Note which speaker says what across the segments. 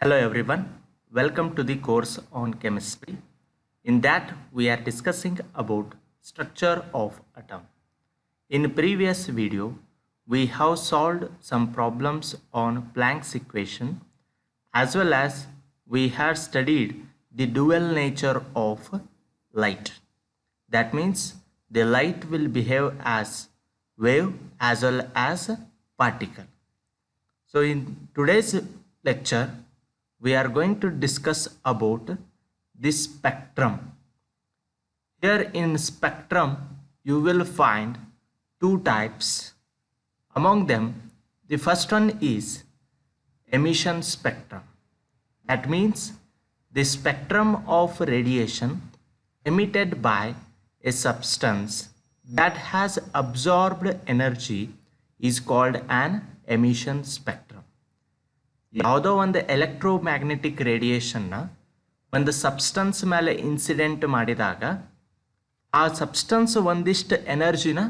Speaker 1: Hello everyone, welcome to the course on chemistry. In that we are discussing about structure of atom. In previous video we have solved some problems on Planck's equation as well as we had studied the dual nature of light. That means the light will behave as wave as well as particle. So in today's lecture we are going to discuss about the spectrum. Here in spectrum you will find two types. Among them the first one is emission spectrum. That means the spectrum of radiation emitted by a substance that has absorbed energy is called an emission spectrum. ಯಾವುದೋ ಒಂದು electromagnetic ರೇಡಿಯೇಷನ್ನ ಒಂದು substance ಮೇಲೆ incident ಮಾಡಿದಾಗ ಆ substance ಒಂದಿಷ್ಟು ಎನರ್ಜಿನ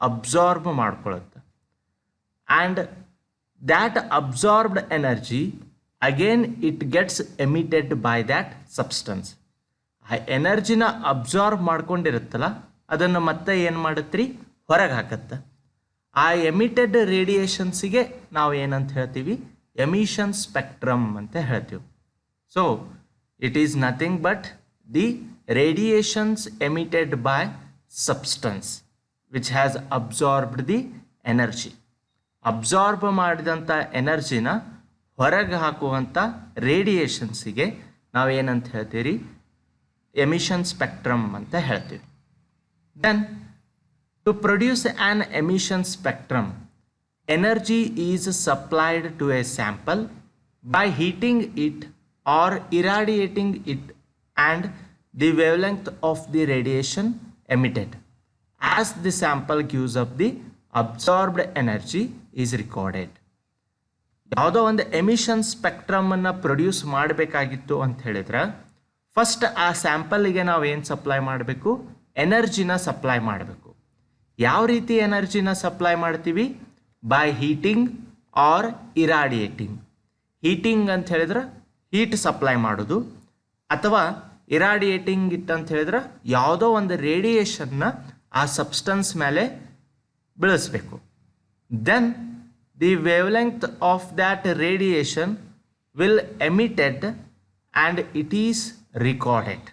Speaker 1: absorb ಮಾಡ್ಕೊಳ್ಳುತ್ತೆ and that absorbed energy again it gets emitted by that substance. ಆ ಎನರ್ಜಿನ absorb ಮಾಡ್ಕೊಂಡಿರುತ್ತಲ್ಲ ಅದನ್ನು ಮತ್ತೆ ಏನು ಮಾಡುತ್ತೀರಿ, ಹೊರಗೆ ಹಾಕತ್ತೆ. ಆ ಎಮಿಟೆಡ್ ರೇಡಿಯೇಷನ್ಸಿಗೆ ನಾವು ಏನಂತ ಹೇಳ್ತೀವಿ, emission spectrum ante ಹೇಳ್ತೀವಿ. So it is nothing but the radiations emitted by substance which has absorbed the energy. Absorb ಮಾಡಿದಂಥ ಎನರ್ಜಿನ ಹೊರಗೆ ಹಾಕುವಂಥ ರೇಡಿಯೇಷನ್ಸಿಗೆ ನಾವೇನಂತ ಹೇಳ್ತೀವಿ, ಎಮಿಷನ್ ಸ್ಪೆಕ್ಟ್ರಮ್ ಅಂತ ಹೇಳ್ತೀವಿ. Then to produce an emission spectrum, energy is supplied to a sample by heating it or irradiating it and the wavelength of the radiation emitted. As the sample gives up the absorbed energy is recorded. ಯಾವುದೋ ಒಂದು emission ಸ್ಪೆಕ್ಟ್ರಮನ್ನು produce ಮಾಡಬೇಕಾಗಿತ್ತು ಅಂತ ಹೇಳಿದ್ರೆ first ಆ ಸ್ಯಾಂಪಲ್ಗೆ ನಾವು ಏನು supply ಮಾಡಬೇಕು, ಎನರ್ಜಿನ supply ಮಾಡಬೇಕು. ಯಾವ ರೀತಿ ಎನರ್ಜಿನ ಸಪ್ಲೈ ಮಾಡ್ತೀವಿ, ಬೈ ಹೀಟಿಂಗ್ ಆರ್ ಇರಾಡಿಯೇಟಿಂಗ್. ಹೀಟಿಂಗ್ ಅಂತ ಹೇಳಿದ್ರೆ ಹೀಟ್ ಸಪ್ಲೈ ಮಾಡೋದು, ಅಥವಾ ಇರಾಡಿಯೇಟಿಂಗ್ ಇಟ್ ಅಂತ ಹೇಳಿದ್ರೆ ಯಾವುದೋ ಒಂದು ರೇಡಿಯೇಷನ್ನ ಆ ಸಬ್ಸ್ಟನ್ಸ್ ಮೇಲೆ ಬೀಳಿಸ್ಬೇಕು. Then the wavelength of that radiation will emitted and it is recorded.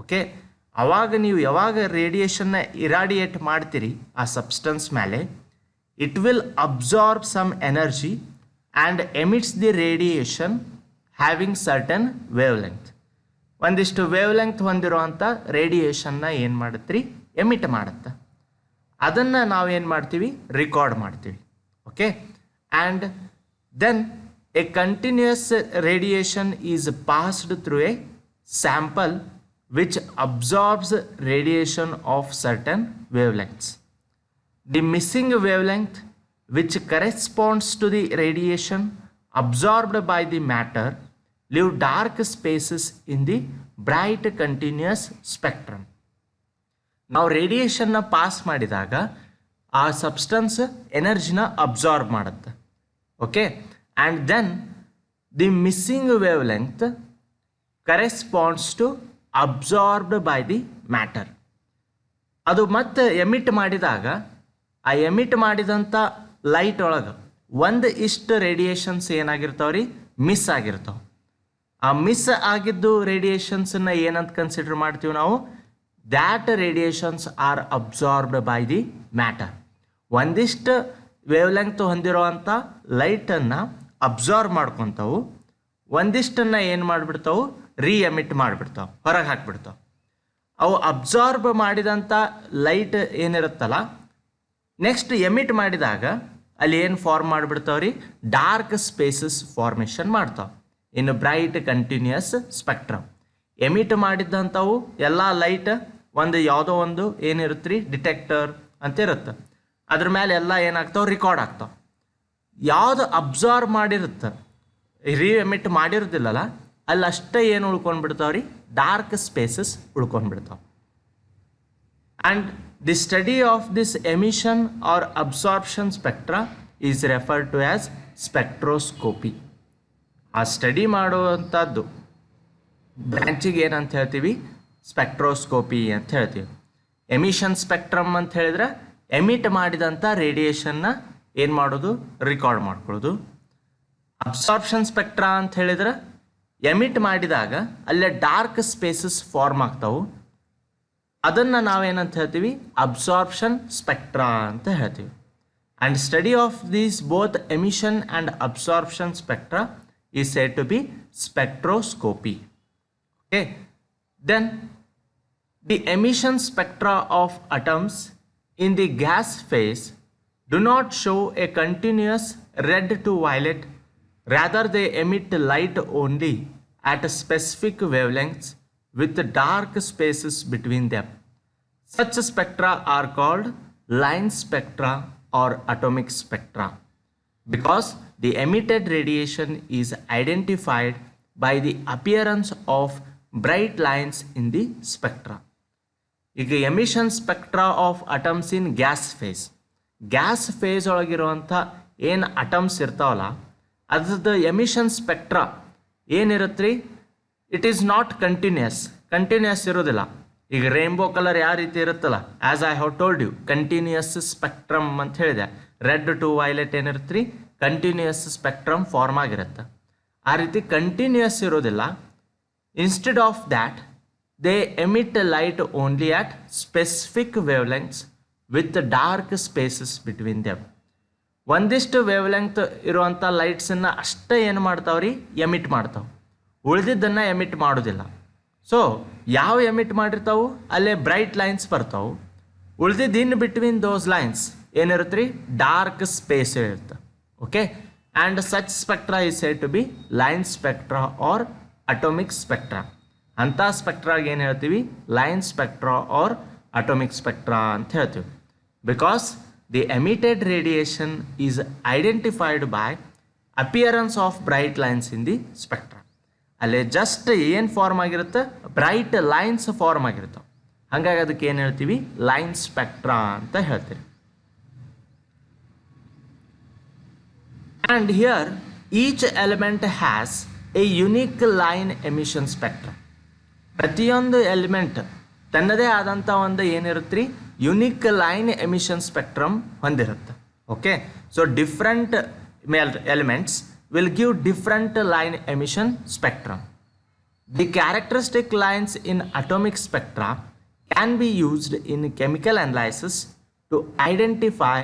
Speaker 1: Okay, ಆವಾಗ ನೀವು ಯಾವಾಗ ರೇಡಿಯೇಷನ್ನ ಇರಾಡಿಯೇಟ್ ಮಾಡ್ತೀರಿ ಆ ಸಬ್ಸ್ಟನ್ಸ್ ಮೇಲೆ, it will absorb some energy and emits the radiation having certain wavelength. ಒಂದಿಷ್ಟು ವೇವ್ಲೆಂತ್ ಹೊಂದಿರುವಂಥ ರೇಡಿಯೇಷನ್ನ ಏನು ಮಾಡುತ್ತೀರಿ, ಎಮಿಟ್ ಮಾಡುತ್ತೆ. ಅದನ್ನು ನಾವು ಏನು ಮಾಡ್ತೀವಿ, ರಿಕಾರ್ಡ್ ಮಾಡ್ತೀವಿ. Okay, and then a continuous radiation is passed through a sample which absorbs radiation of certain wavelengths. The missing wavelength which corresponds to the radiation absorbed by the matter leave dark spaces in the bright continuous spectrum. ನಾವು ರೇಡಿಯೇಷನ್ನ pass ಮಾಡಿದಾಗ ಆ substance ಎನರ್ಜಿನ absorb ಮಾಡುತ್ತೆ. Okay, and then the missing wavelength corresponds to absorbed by the matter. ಅದು ಮತ್ತೆ emit ಮಾಡಿದಾಗ ಆ emit ಮಾಡಿದಂಥ ಲೈಟ್ ಒಳಗೆ ಒಂದು ಇಷ್ಟು ರೇಡಿಯೇಷನ್ಸ್ ಏನಾಗಿರ್ತಾವ್ರಿ, ಮಿಸ್ ಆಗಿರ್ತಾವೆ. ಆ ಮಿಸ್ ಆಗಿದ್ದು ರೇಡಿಯೇಷನ್ಸನ್ನು ಏನಂತ ಕನ್ಸಿಡರ್ ಮಾಡ್ತೀವಿ ನಾವು, that radiations are absorbed by the matter. ಒಂದಿಷ್ಟು ವೇವ್ಲೆಂತ್ ಹೊಂದಿರುವಂಥ ಲೈಟನ್ನು ಅಬ್ಸಾರ್ಬ್ ಮಾಡ್ಕೊತಾವು, ಒಂದಿಷ್ಟನ್ನು ಏನು ಮಾಡಿಬಿಡ್ತಾವು, ಎಮಿಟ್ ಮಾಡಿಬಿಡ್ತಾವೆ, ಹೊರಗೆ ಹಾಕಿಬಿಡ್ತಾವೆ. ಅವು ಅಬ್ಸಾರ್ಬ್ ಮಾಡಿದಂಥ ಲೈಟ್ ಏನಿರುತ್ತಲ್ಲ, ನೆಕ್ಸ್ಟ್ ಎಮಿಟ್ ಮಾಡಿದಾಗ ಅಲ್ಲಿ ಏನು ಫಾರ್ಮ್ ಮಾಡಿಬಿಡ್ತಾವ್ರಿ, ಡಾರ್ಕ್ ಸ್ಪೇಸಸ್ ಫಾರ್ಮೇಷನ್ ಮಾಡ್ತಾವೆ ಇನ್ ಬ್ರೈಟ್ ಕಂಟಿನ್ಯೂಯಸ್ ಸ್ಪೆಕ್ಟ್ರಮ್. ಎಮಿಟ್ ಮಾಡಿದ್ದಂಥವು ಎಲ್ಲ ಲೈಟ್ ಒಂದು ಯಾವುದೋ ಒಂದು ಏನಿರುತ್ತೆ ರೀ, ಡಿಟೆಕ್ಟರ್ ಅಂತ ಇರುತ್ತೆ, ಅದ್ರ ಮೇಲೆ ಎಲ್ಲ ಏನಾಗ್ತಾವೆ, ರಿಕಾರ್ಡ್ ಆಗ್ತಾವೆ. ಯಾವುದು ಅಬ್ಸಾರ್ಬ್ ಮಾಡಿರುತ್ತೆ, ಎಮಿಟ್ ಮಾಡಿರೋದಿಲ್ಲಲ್ಲ, ಅಲ್ಲಿ ಅಷ್ಟೇ ಏನು ಉಳ್ಕೊಂಡ್ಬಿಡ್ತಾವ್ರಿ, ಡಾರ್ಕ್ ಸ್ಪೇಸಸ್ ಉಳ್ಕೊಂಡ್ಬಿಡ್ತಾವೆ. And the study of this emission or absorption spectra is referred to as spectroscopy. ಆ ಸ್ಟಡಿ ಮಾಡುವಂಥದ್ದು ಬ್ರ್ಯಾಂಚಿಗೆ ಏನಂತ ಹೇಳ್ತೀವಿ, ಸ್ಪೆಕ್ಟ್ರೋಸ್ಕೋಪಿ ಅಂತ ಹೇಳ್ತೀವಿ. ಎಮಿಷನ್ ಸ್ಪೆಕ್ಟ್ರಮ್ ಅಂತ ಹೇಳಿದ್ರೆ ಎಮಿಟ್ ಮಾಡಿದಂಥ ರೇಡಿಯೇಷನ್ನ ಏನು ಮಾಡೋದು, ರೆಕಾರ್ಡ್ ಮಾಡ್ಕೊಳ್ಳೋದು. ಅಬ್ಸಾರ್ಪ್ಷನ್ ಸ್ಪೆಕ್ಟ್ರಾ ಅಂತ ಹೇಳಿದ್ರೆ ಎಮಿಟ್ ಮಾಡಿದಾಗ ಅಲ್ಲೇ ಡಾರ್ಕ್ ಸ್ಪೇಸಸ್ ಫಾರ್ಮ್ ಆಗ್ತಾವೆ, ಅದನ್ನು ನಾವೇನಂತ ಹೇಳ್ತೀವಿ, ಅಬ್ಸಾರ್ಪ್ಷನ್ ಸ್ಪೆಕ್ಟ್ರಾ ಅಂತ ಹೇಳ್ತೀವಿ. And study of these both emission and absorption spectra is said to be spectroscopy. Okay, then the emission spectra of atoms in the gas phase do not show a continuous red to violet, rather they emit light only at specific wavelengths with dark spaces between them. Such spectra are called line spectra or atomic spectra because the emitted radiation is identified by the appearance of bright lines in the spectra. ಈಗ emission spectra of atoms in gas phase ಒಳಗಿರುವಂಥ ಏನು atoms ಇರ್ತಾವಲ್ಲ ಅದ್ರದ್ದು emission spectra ಏನಿರುತ್ತೆ ರೀ, it is not continuous ಇರೋದಿಲ್ಲ. ಈಗ rainbow colour ಯಾವ ರೀತಿ ಇರುತ್ತಲ್ಲ, as I have told you, continuous spectrum ಅಂತ ಹೇಳಿದೆ. ರೆಡ್ ಟು ವೈಲೆಟ್ ಏನಿರುತ್ತೆ ರೀ, ಕಂಟಿನ್ಯೂಯಸ್ ಸ್ಪೆಕ್ಟ್ರಮ್ ಫಾರ್ಮ್ ಆಗಿರುತ್ತೆ. ಆ ರೀತಿ ಕಂಟಿನ್ಯೂಯಸ್ ಇರೋದಿಲ್ಲ. Instead of that, they emit light only at specific wavelengths with dark spaces between them. ಒಂದಿಷ್ಟು ವೇವ್ಲೆಂತ್ ಇರುವಂಥ ಲೈಟ್ಸನ್ನು ಅಷ್ಟೇ ಏನು ಮಾಡ್ತಾವ್ರಿ, ಎಮಿಟ್ ಮಾಡ್ತಾವೆ, ಉಳಿದಿದ್ದನ್ನು ಎಮಿಟ್ ಮಾಡೋದಿಲ್ಲ. ಸೊ ಯಾವ ಎಮಿಟ್ ಮಾಡಿರ್ತಾವೆ ಅಲ್ಲೇ ಬ್ರೈಟ್ ಲೈನ್ಸ್ ಬರ್ತಾವೆ, ಉಳಿದಿದ್ದು ಇನ್ ಬಿಟ್ವೀನ್ ದೋಸ್ ಲೈನ್ಸ್ ಏನಿರುತ್ತೆ ರೀ, ಡಾರ್ಕ್ ಸ್ಪೇಸ್ ಇರುತ್ತೆ. Okay, and such spectra is said to be line spectra or atomic spectra. ಅಂಥ ಸ್ಪೆಕ್ಟ್ರಾಗೆ ಏನು ಹೇಳ್ತೀವಿ, line spectra or atomic spectra ಅಂತ ಹೇಳ್ತೀವಿ. Because the emitted radiation is identified by appearance of bright lines in the spectra. ಅಲ್ಲೇ just ಏನು form ಆಗಿರುತ್ತೆ, bright lines form ಆಗಿರ್ತವೆ. ಹಾಗಾಗಿ ಅದಕ್ಕೆ ಏನು ಹೇಳ್ತೀವಿ, ಲೈನ್ ಸ್ಪೆಕ್ಟ್ರಾ ಅಂತ ಹೇಳ್ತೀವಿ. And here each element has a unique line emission spectrum. ಪ್ರತಿಯೊಂದು ಎಲಿಮೆಂಟ್ ತನ್ನದೇ ಆದಂಥ ಒಂದು ಏನಿರುತ್ತೆ ರೀ, ಯುನಿಕ್ ಲೈನ್ ಎಮಿಷನ್ ಸ್ಪೆಕ್ಟ್ರಮ್ ಹೊಂದಿರುತ್ತೆ. Okay, so different elements will give different line emission spectrum. The characteristic lines in atomic spectra can be used in chemical analysis to identify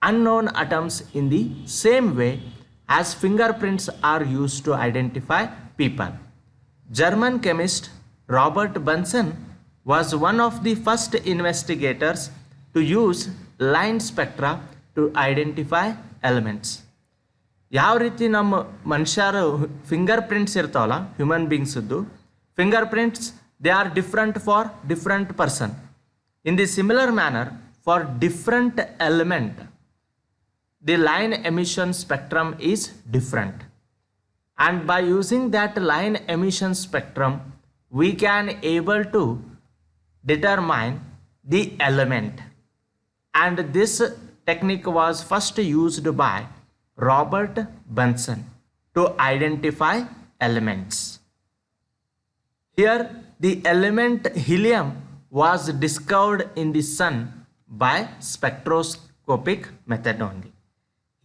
Speaker 1: unknown atoms in the same way as fingerprints are used to identify people. German chemist Robert Bunsen was one of the first investigators to use line spectra to identify elements. ಯಾವ ರೀತಿ ನಮ್ಮ ಮನುಷ್ಯರ fingerprints ಇರ್ತಾವಲ್ಲ, human ಬೀಯಿಂಗ್ಸದ್ದು fingerprints, they are different for different person. In the similar manner for different element the line emission spectrum is different, and by using that line emission spectrum we can able to determine the element, and this technique was first used by Robert Bunsen to identify elements. Here the element helium was discovered in the sun by spectroscopic method only.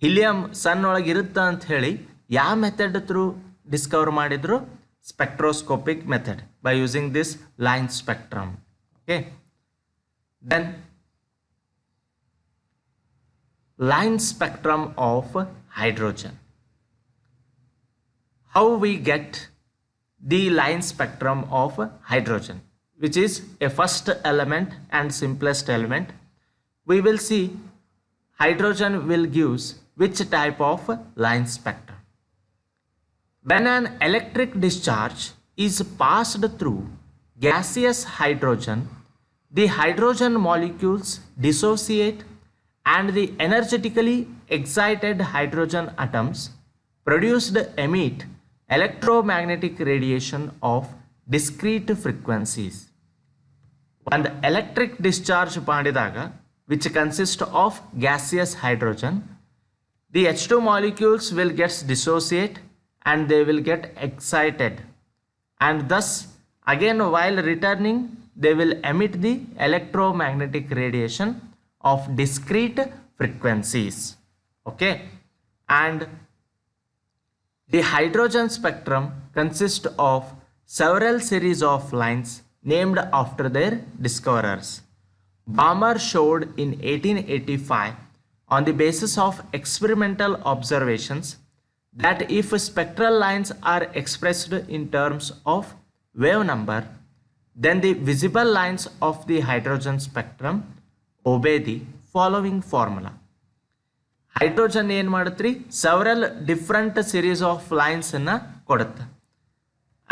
Speaker 1: Helium sun ಒಳಗೆ ಇರುತ್ತೆ ಅಂತ ಹೇಳಿ ಯಾವ method through discover ಮಾಡಿದ್ರು, spectroscopic method by using this line spectrum. Okay, then line spectrum of hydrogen. How we get the line spectrum of hydrogen, which is a first element and simplest element. We will see hydrogen will gives which type of line spectrum. When an electric discharge is passed through gaseous hydrogen, the hydrogen molecules dissociate and the energetically excited hydrogen atoms produced emit electromagnetic radiation of discrete frequencies. One electric discharge ಮಾಡಿದಾಗ, which consists of gaseous hydrogen, the H2 molecules will get dissociate and they will get excited, and thus again while returning they will emit the electromagnetic radiation of discrete frequencies. Okay, and the hydrogen spectrum consists of several series of lines named after their discoverers. Balmer showed in 1885 on the basis of experimental observations that if spectral lines are expressed in terms of wave number, then the visible lines of the hydrogen spectrum obey the following formula. ಹೈಡ್ರೋಜನ್ ಏನು ಮಾಡುತ್ತೆ ರೀ, several different series of ಲೈನ್ಸನ್ನು ಕೊಡುತ್ತೆ,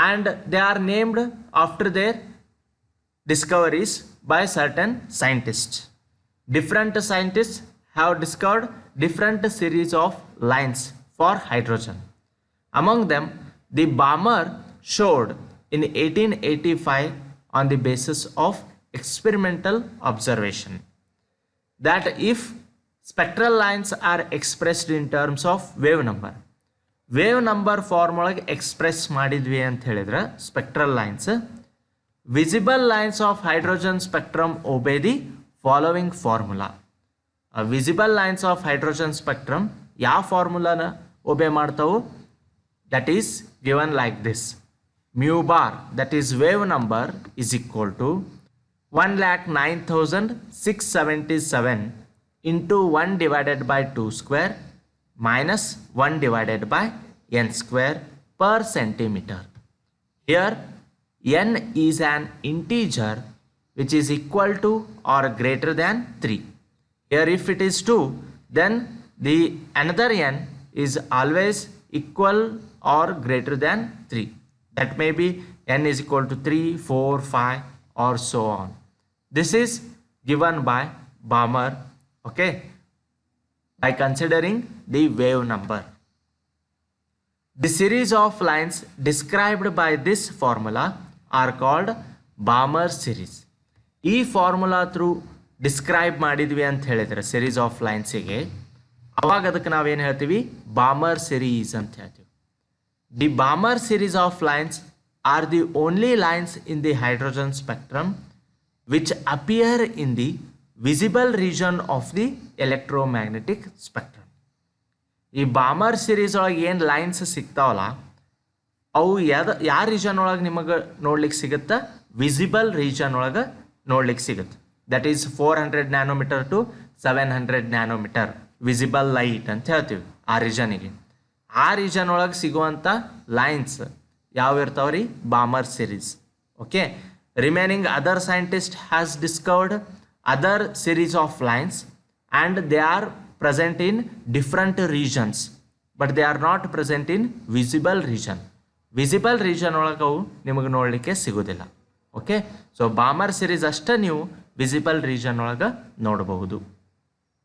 Speaker 1: and they are named after their discoveries by certain scientist. Different scientist have discovered different series of lines for hydrogen. Among them, the Balmer showed in 1885 on the basis of experimental observation that if spectral lines are expressed in terms of wave number form ಒಳಗೆ express ಮಾಡಿದ್ವಿ ಅಂತ ಹೇಳಿದ್ರೆ spectral lines, visible lines of hydrogen spectrum ಒಬೇ the following formula. Visible lines of hydrogen spectrum ಯಾವ ಫಾರ್ಮುಲಾನ ಒಬೇ ಮಾಡ್ತಾವು? that is given like this: mu bar, that is wave number, is equal to 1,09,677 into 1 divided by 2 square minus 1 divided by n square per centimeter. Here n is an integer which is equal to or greater than 3. Here if it is 2, then the another n is always equal or greater than 3. That may be n is equal to 3, 4, 5 or so on. This is given by Balmer, okay, by considering the wave number. The series of lines described by this formula are called Balmer series. ಈ formula through describe ಮಾಡಿದ್ವಿ ಅಂತ ಹೇಳಿದ್ರೆ series of linesಗೆ, ಅವಾಗ ಅದಕ್ಕೆ ನಾವೇನು ಹೇಳ್ತೀವಿ? Balmer series ಅಂತ ಹೇಳ್ತೀವಿ. The Balmer series of lines are the only lines in the hydrogen spectrum which appear in the visible region of the electromagnetic spectrum. ಈ Balmer series ಒಳಗೆ ಏನು ಲೈನ್ಸ್ ಸಿಗ್ತಾವಲ್ಲ, ಅವು ಯಾವ ರೀಜನ್ ಒಳಗೆ ನಿಮಗೆ ನೋಡ್ಲಿಕ್ಕೆ ಸಿಗುತ್ತೆ? ವಿಸಿಬಲ್ ರೀಜನ್ ಒಳಗೆ ನೋಡ್ಲಿಕ್ಕೆ ಸಿಗುತ್ತೆ. That is 400 nanometer to 700 nanometer visible light ಅಂತ ಹೇಳ್ತೀವಿ ಆ ರೀಜನಿಗೆ. ಆ ರೀಜನ್ ಒಳಗೆ ಸಿಗುವಂಥ ಲೈನ್ಸ್ ಯಾವ ಇರ್ತಾವ್ರಿ? Balmer series. Okay, remaining other scientist has discovered other series of lines and they are present in different regions, but they are not present in visible region. Visible region ಒಳಗೆ ಅವು ನಿಮಗೆ ನೋಡಲಿಕ್ಕೆ ಸಿಗೋದಿಲ್ಲ. Okay, so Balmer series ಅಷ್ಟೇ ನೀವು visible region ಒಳಗೆ ನೋಡಬಹುದು.